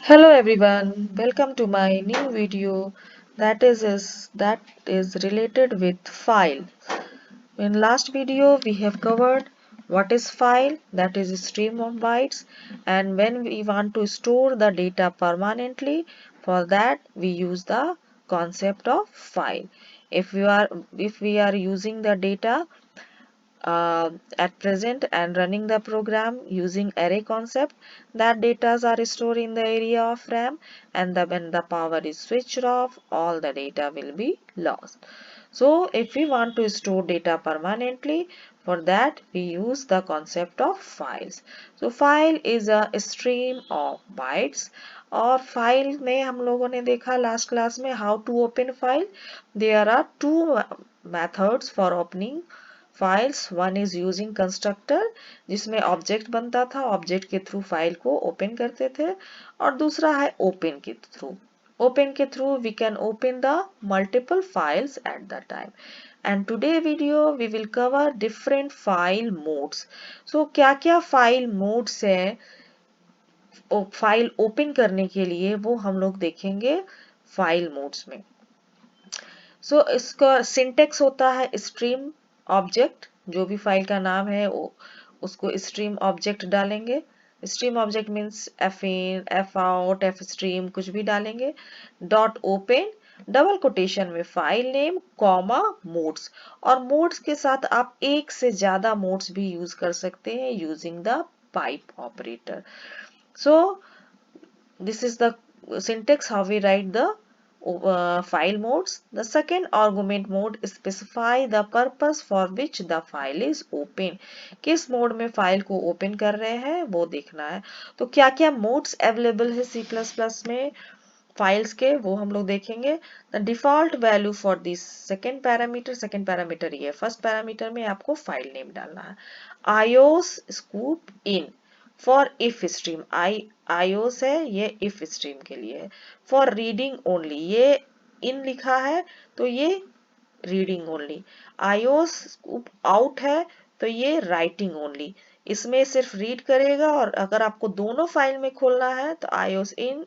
Hello everyone, welcome to my new video that is related with file. In last video we have covered what is file, that is a stream of bytes, and when we want to store the data permanently, for that we use the concept of file. If we are using the data at present and running the program using array concept, that data are stored in the area of RAM, and when the power is switched off, all the data will be lost. So if we want to store data permanently, for that we use the concept of files. So file is a stream of bytes, और file में हम लोगों ने देखा last class में how to open file. There are two methods for opening files. One is using constructor, जिसमें object बनता था, ऑब्जेक्ट के थ्रू फाइल को ओपन करते थे. और दूसरा है ओपन के थ्रू. ओपन के through we can open the multiple files at the time. And today video we will cover different file modes. So क्या क्या फाइल मोड्स है फाइल ओपन करने के लिए, वो हम लोग देखेंगे फाइल मोड्स में. सो इसका सिंटेक्स होता है स्ट्रीम ऑब्जेक्ट. जो भी फाइल का नाम है वो उसको स्ट्रीम ऑब्जेक्ट डालेंगे. स्ट्रीम ऑब्जेक्ट मीन्स एफ इन, एफ आउट, एफ स्ट्रीम कुछ भी डालेंगे. डॉट ओपन, डबल कोटेशन में फाइल नेम, कॉमा, मोड्स. और मोड्स के साथ आप एक से ज्यादा मोड्स भी यूज कर सकते हैं using the pipe operator. So this is the syntax how we write the file modes. The second argument mode specify the purpose for which the file is open. किस मोड में file को open कर रहे हैं वो देखना है. तो क्या क्या मोड्स अवेलेबल है C++ में फाइल्स के, वो हम लोग देखेंगे. The default value for this second parameter ये फर्स्ट पैरामीटर में आपको फाइल नेम डालना है. ios scoop in for if stream. ios है ये इफ स्ट्रीम के लिए है. फॉर रीडिंग ओनली, ये इन लिखा है तो ये reading only. ios scoop out है तो ये राइटिंग ओनली. इसमें सिर्फ रीड करेगा, और अगर आपको दोनों फाइल में खोलना है तो ios in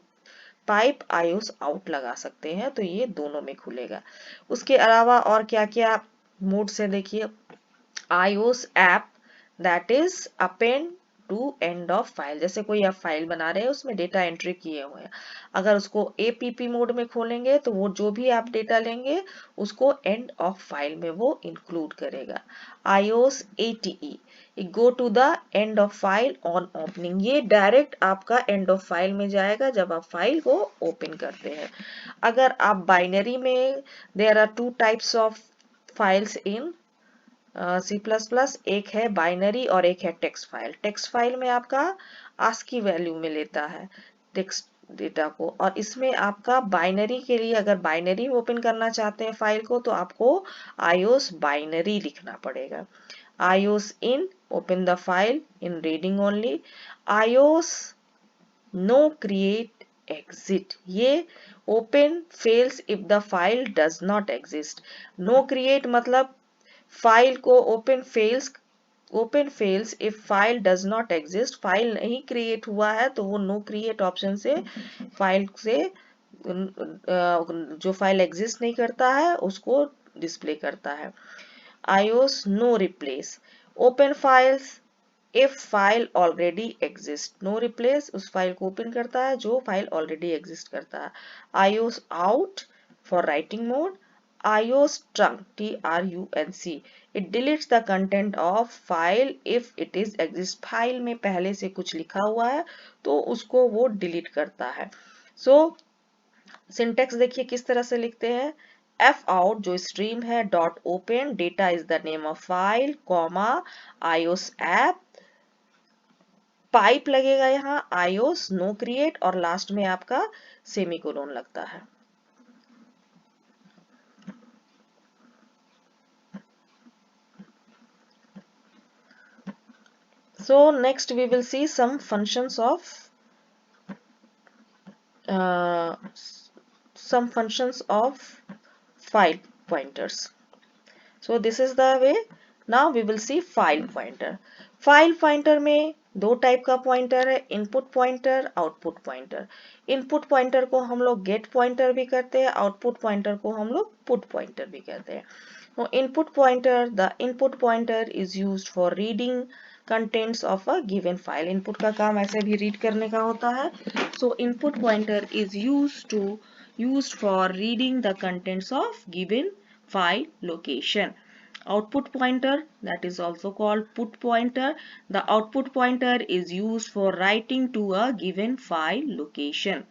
pipe ios out लगा सकते हैं, तो ये दोनों में खुलेगा. उसके अलावा और क्या क्या मोड से देखिए. ios app that is append to end of file. जैसे कोई आप फाइल बना रहे हैं उसमें डेटा एंट्री किए हुए हैं, अगर उसको APP मोड में खोलेंगे तो वो जो भी आप डेटा लेंगे उसको एंड ऑफ फाइल में वो इंक्लूड करेगा. ios ATE go to the end of file on opening, ये डायरेक्ट आपका एंड ऑफ फाइल में जाएगा जब आप फाइल को ओपन करते हैं. अगर आप बाइनरी में, there are two types of files in C++. एक है बाइनरी और एक है टेक्स्ट फाइल. टेक्स्ट फाइल में आपका ASCII वैल्यू में लेता है टेक्स्ट डेटा को, और इसमें आपका बाइनरी के लिए अगर बाइनरी ओपन करना चाहते हैं फाइल को तो आपको ios बाइनरी लिखना पड़ेगा. ios in open the file in reading only. ios no create exit, ये open fails if the file does not exist. no create मतलब फाइल को open fails if file does not exist. File नहीं create हुआ है तो वो no create option से file से जो फाइल एग्जिस्ट नहीं करता है उसको डिस्प्ले करता है. ios no replace, open files if file already exist. No replace उस फाइल को ओपन करता है जो फाइल ऑलरेडी एग्जिस्ट करता है. ios out for writing mode. ios trunc trunc, it deletes the content of file if it is exist. File में पहले से कुछ लिखा हुआ है तो उसको वो डिलीट करता है. सो सिंटेक्स देखिए किस तरह से लिखते हैं. एफ आउट जो स्ट्रीम है, dot open, data is the name of file, comma, ios app, pipe लगेगा यहाँ, ios नो क्रिएट, और लास्ट में आपका सेमीकोलन लगता है. So next we will see some functions of uh, file pointers. So this is the way. Now we will see file pointer. File pointer में दो type का पॉइंटर है, input pointer, output pointer. Input pointer को हम लोग gate pointer भी कहते हैं, आउटपुट पॉइंटर को हम लोग पुट पॉइंटर भी कहते हैं। तो input pointer, the input pointer is used for reading contents of a given file. Input का काम ऐसे भी रीड करने का होता है। सो input pointer is used for reading the contents of given file location. Output pointer, that is also called put pointer. The output pointer is used for writing to a given file location.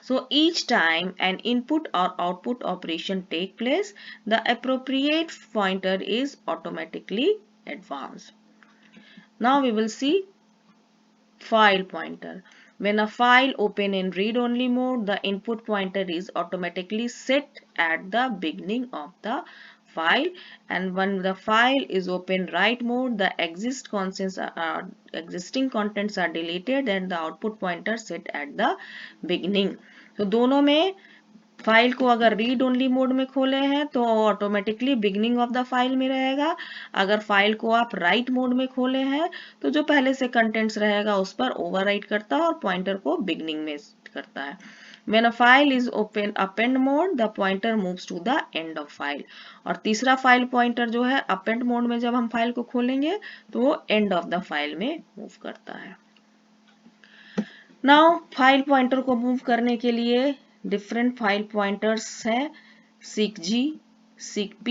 So each time an input or output operation take place, the appropriate pointer is automatically advanced. Now we will see file pointer. When a file open in read-only mode, the input pointer is automatically set at the beginning of the file, and when the file is open write mode, the existing contents are deleted and the output pointer set at the beginning. तो दोनों में file को अगर read only mode में खोले हैं तो automatically beginning of the file में रहेगा। अगर फाइल को आप राइट मोड में खोले हैं तो जो पहले से कंटेंट्स रहेगा उस पर ओवरराइट करता है और पॉइंटर को बिगनिंग में करता है। When a file is open append mode, the pointer moves to the end of file. और तीसरा फाइल पॉइंटर जो है append मोड में जब हम फाइल को खोलेंगे तो वो end of the file में मूव करता है। नाउ फाइल पॉइंटर को मूव करने के लिए डिफरेंट फाइल पॉइंटर्स हैं, seekg, seekp,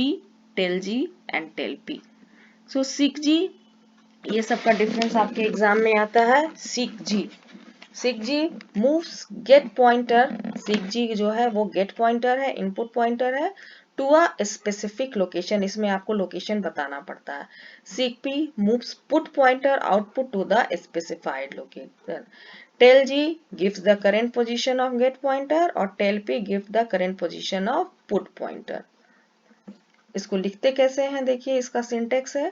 telg and telp। So seekg, ये सबका डिफरेंस आपके एग्जाम में आता है। seekg moves get pointer. seekg जो है वो गेट पॉइंटर है, इनपुट पॉइंटर है टू अ स्पेसिफिक लोकेशन। इसमें आपको लोकेशन बताना पड़ता है। seekp moves put pointer output to the specified location. telg gives the current position of get pointer और telp gives the current position of put pointer। इसको लिखते कैसे हैं, देखिए इसका सिंटेक्स है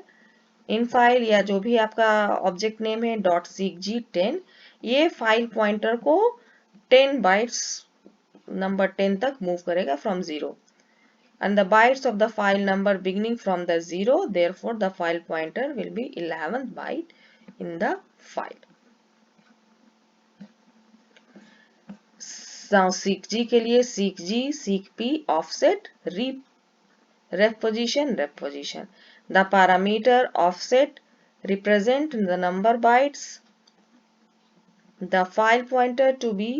इन फाइल या जो भी आपका ऑब्जेक्ट नेम है .seekg10, ये फाइल पॉइंटर को 10 बाइट्स नंबर 10 तक मूव करेगा from 0 and the bytes of the file number beginning from the 0, therefore the file pointer will be 11th byte in the file. Now seekg के लिए seekg, seekp, offset, ref position. The parameter offset represent the number bytes the file pointer to be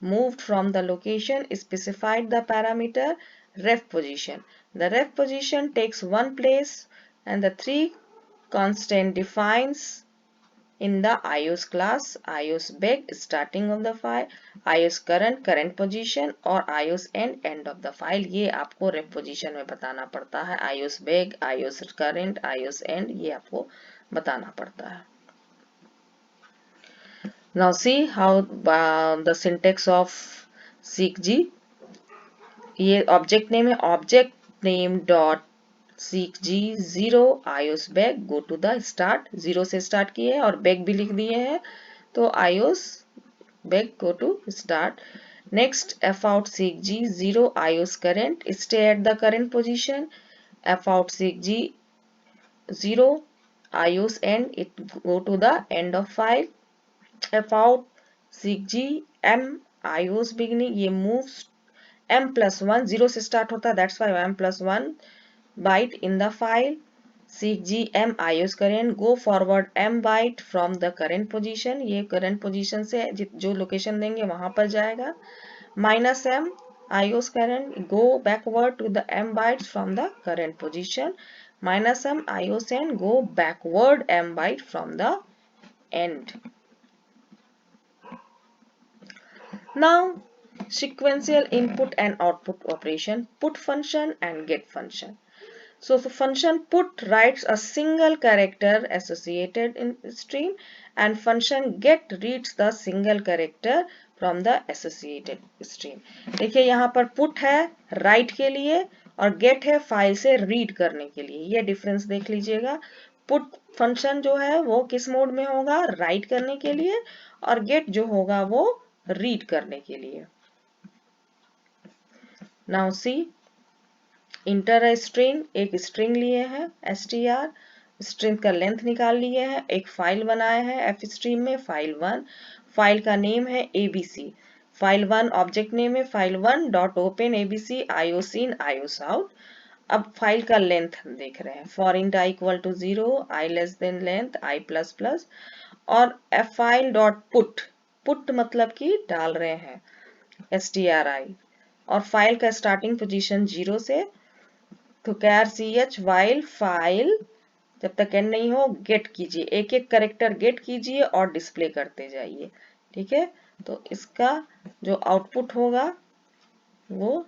moved from the location specified the parameter ref position. The ref position takes one place and the three constant defines in the ios class, ios beg starting of the file, ios current position और ios end of the file। ये आपको ref position में बताना पड़ता है। ios beg, ios current, ios end ये आपको बताना पड़ता है। Now see how the syntax of seekg, ये ऑब्जेक्ट नेम है, object name dot seekg0 ios beg go to the start, 0 से स्टार्ट किए हैं और beg भी लिख दिए हैं तो ios beg go to start। next fout seekg0 ios current stay at the current position, fout seekg0 ios end it go to the end of file, fout seekg m ios beginning ये moves m+1 0 से start होता है, that's why m+1 byte in the file। seekg m ios current go forward m byte from the current position, ये current position से जो location देंगे वहां पर जाएगा। -m ios current go backward to the m bytes from the current position, -m ios end go backward m byte from the end। Now sequential input and output operation, put function and get function। So function put writes a single character associated in stream and function get reads the single character from the associated stream। देखिए यहाँ पर put है write के लिए और get है file से read करने के लिए, ये डिफरेंस देख लीजिएगा। put फंक्शन जो है वो किस मोड में होगा, write करने के लिए, और get जो होगा वो read करने के लिए। Now see इंटर स्ट्रिंग, एक स्ट्रिंग लिए हैं str स्ट्रिंग का लेंथ निकाल लिए हैं, एक फाइल बनाया है एफ स्ट्रीम में, फाइल 1, फाइल का नेम है abc, फाइल 1 ऑब्जेक्ट नेम है file 1 dot open abc iocin iosout। अब फाइल का लेंथ हम देख रहे हैं, for int i equal to 0, i less than length i plus plus, और फाइल डॉट पुट, पुट मतलब कि डाल रहे हैं stri, और फाइल का स्टार्टिंग पोजीशन 0 से, तो कैर ch वाइल फाइल जब तक एंड नहीं हो गेट कीजिए, एक एक कैरेक्टर गेट कीजिए और डिस्प्ले करते जाइए। ठीक है, तो इसका जो आउटपुट होगा वो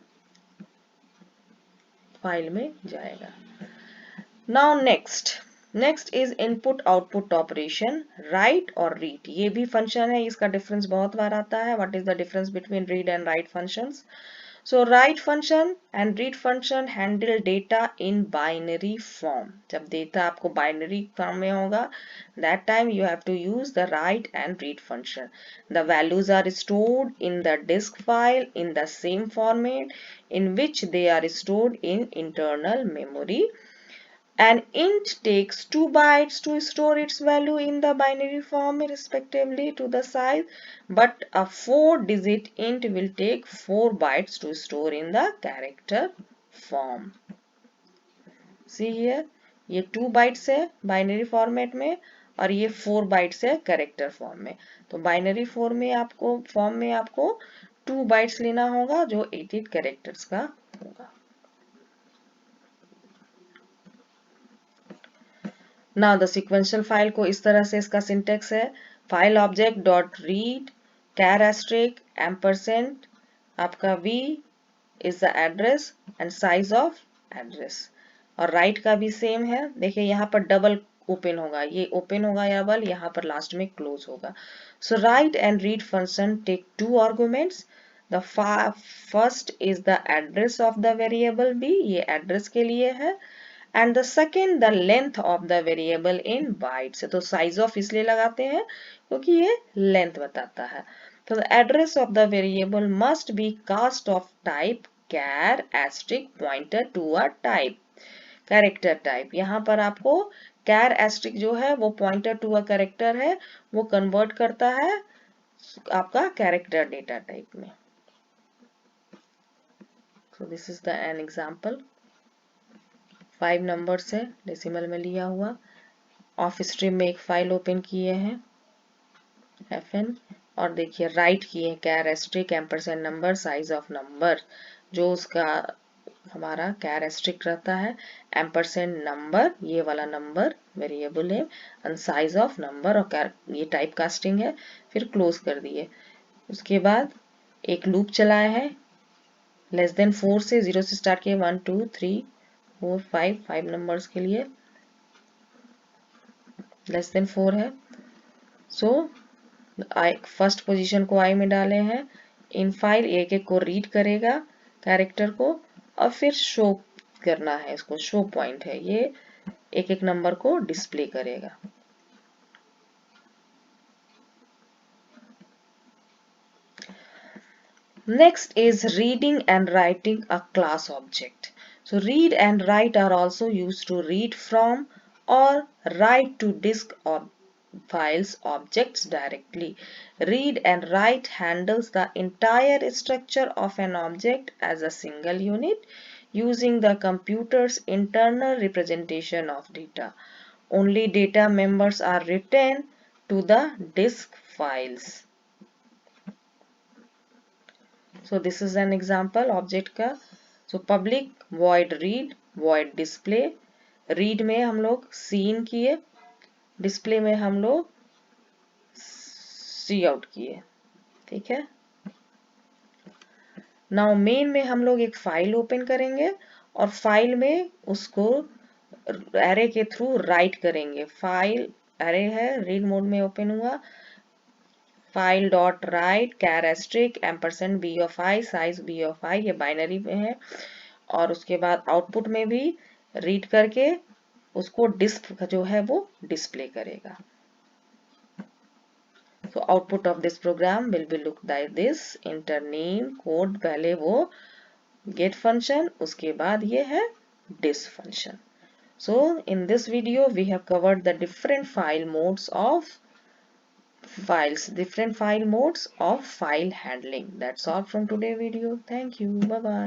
फाइल में जाएगा। Now next is input output operation, right और रीड। ये भी फंक्शन है, इसका डिफरेंस बहुत बार आता है। What is the difference between read and right functions? So write function and read function handle data in binary form. जब data आपको binary form में होगा, that time you have to use the write and read function. The values are stored in the disk file in the same format in which they are stored in internal memory. An int takes 2 bytes to store its value in the binary form respectively to the size, but a 4-digit int will take 4 bytes to store in the character form. See here, ये 2 bytes है binary format में और ये 4 bytes है character form में। तो binary form में आपको 2 bytes लेना होगा जो 88 characters का होगा। नाउ द सिक्वेंशियल फाइल को इस तरह से इसका सिंटेक्स है, फाइल ऑब्जेक्ट डॉट रीड कैर एस्ट्रिक एम्परसेंट, आपका v is the address and size of address, और राइट का भी सेम है। देखिए यहाँ पर डबल ओपन होगा, ये ओपन होगा डबल, यहाँ पर लास्ट में क्लोज होगा। So write and read function take 2 arguments, the first is the address of the variable b, ये एड्रेस के लिए है, and the second the length of the variable in bytes। तो size of इसलिए लगाते हैं क्योंकि ये length बताता है। तो the address of the variable must be cast of type char asterisk pointer to a type character type। यहाँ पर आपको char asterisk जो है वो pointer to a character है, वो convert करता है आपका character data type में। So this is the an example। 5 number से डेसिमल में लिया हुआ, ऑफ स्ट्रीम में एक फाइल ओपन किए हैं fn, और देखिए राइट किए हैं char asterisk ampersand number size of number, जो उसका हमारा कैर एस्ट्रिक रहता है, एम्परसेंड नंबर ये वाला नंबर वेरिएबल है, एंड साइज ऑफ नंबर, और ये टाइप कास्टिंग है, फिर क्लोज कर दिए। उसके बाद एक लूप चलाया है लेस देन 4 से 0 से स्टार्ट किए 1 2 3 4 5 नंबर्स के लिए, लेस देन 4 है। सो फर्स्ट पोजीशन को आई में डाले हैं, इन फाइल एक एक को रीड करेगा कैरेक्टर को, और फिर शो करना है, इसको शो पॉइंट है, ये एक एक नंबर को डिस्प्ले करेगा। Next is reading and writing a class object. So read and write are also used to read from or write to disk or files objects directly. Read and write handles the entire structure of an object as a single unit using the computer's internal representation of data. Only data members are written to the disk files. So this is an example object का। So public void read void display, read में हम लोग scene किए, display में हम लोग cout किए, ठीक है। Now main में हम लोग एक फाइल ओपन करेंगे और फाइल में उसको array के थ्रू राइट करेंगे। फाइल array है, रीड मोड में ओपन हुआ, file dot write char asterisk ampersand b of i size b of i, ये बाइनरी में है, और उसके बाद आउटपुट में भी रीड करके उसको डिस्क जो है वो डिस्प्ले करेगा। तो output of this program will be look like this, enter name code, पहले वो गेट फंक्शन, उसके बाद ये है disk function. So in this video we have covered the different file modes of file modes of file handling. That's all from today's video. Thank you. Bye bye.